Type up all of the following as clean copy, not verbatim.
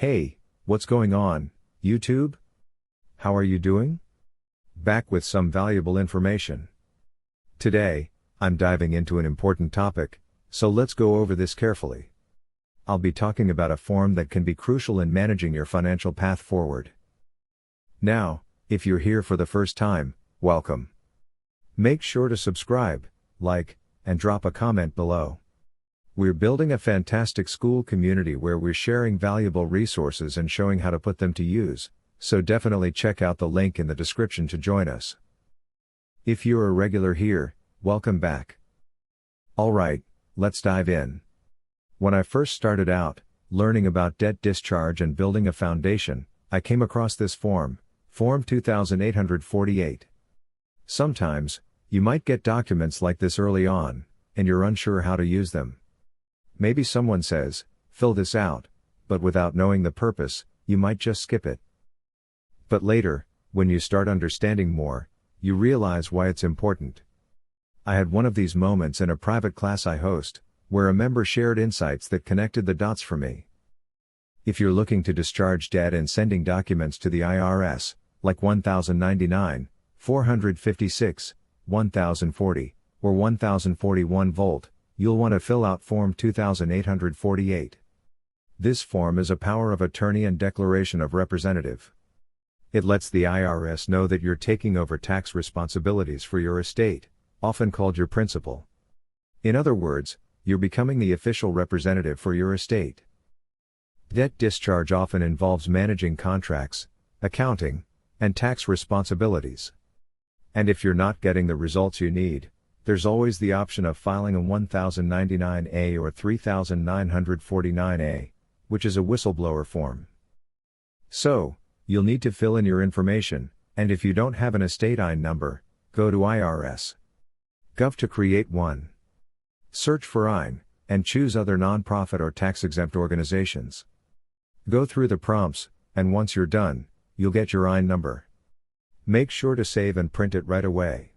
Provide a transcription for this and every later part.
Hey, what's going on, YouTube? How are you doing? Back with some valuable information. Today, I'm diving into an important topic, so let's go over this carefully. I'll be talking about a form that can be crucial in managing your financial path forward. Now, if you're here for the first time, welcome. Make sure to subscribe, like, and drop a comment below. We're building a fantastic school community where we're sharing valuable resources and showing how to put them to use, so definitely check out the link in the description to join us. If you're a regular here, welcome back. Alright, let's dive in. When I first started out, learning about debt discharge and building a foundation, I came across this form, Form 2848. Sometimes, you might get documents like this early on, and you're unsure how to use them. Maybe someone says, fill this out, but without knowing the purpose, you might just skip it. But later, when you start understanding more, you realize why it's important. I had one of these moments in a private class I host, where a member shared insights that connected the dots for me. If you're looking to discharge debt and sending documents to the IRS, like 1099, 456, 1040, or 1041 volt, you'll want to fill out Form 2848. This form is a power of attorney and declaration of representative. It lets the IRS know that you're taking over tax responsibilities for your estate, often called your principal. In other words, you're becoming the official representative for your estate. Debt discharge often involves managing contracts, accounting, and tax responsibilities. And if you're not getting the results you need, there's always the option of filing a 1099-A or 3949-A, which is a whistleblower form. So, you'll need to fill in your information, and if you don't have an estate IN number, go to IRS.gov to create one. Search for IN, and choose other nonprofit or tax-exempt organizations. Go through the prompts, and once you're done, you'll get your IN number. Make sure to save and print it right away.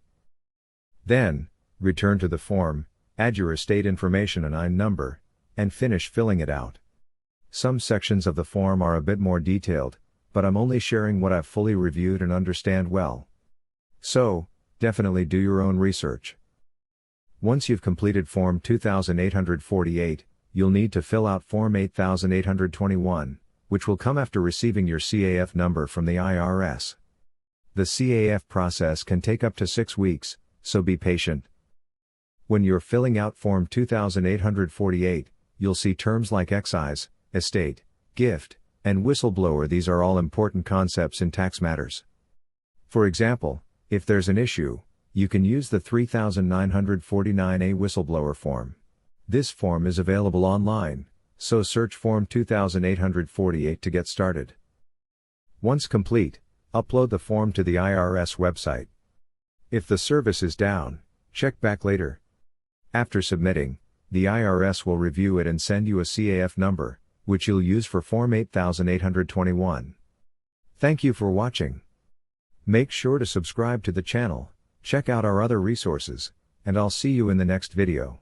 Then, return to the form, add your estate information and IN number, and finish filling it out. Some sections of the form are a bit more detailed, but I'm only sharing what I've fully reviewed and understand well. So, definitely do your own research. Once you've completed Form 2848, you'll need to fill out Form 8821, which will come after receiving your CAF number from the IRS. The CAF process can take up to 6 weeks, so be patient. When you're filling out Form 2848, you'll see terms like excise, estate, gift, and whistleblower. These are all important concepts in tax matters. For example, if there's an issue, you can use the 3949-A whistleblower form. This form is available online, so search Form 2848 to get started. Once complete, upload the form to the IRS website. If the service is down, check back later. After submitting, the IRS will review it and send you a CAF number, which you'll use for Form 8821. Thank you for watching. Make sure to subscribe to the channel, check out our other resources, and I'll see you in the next video.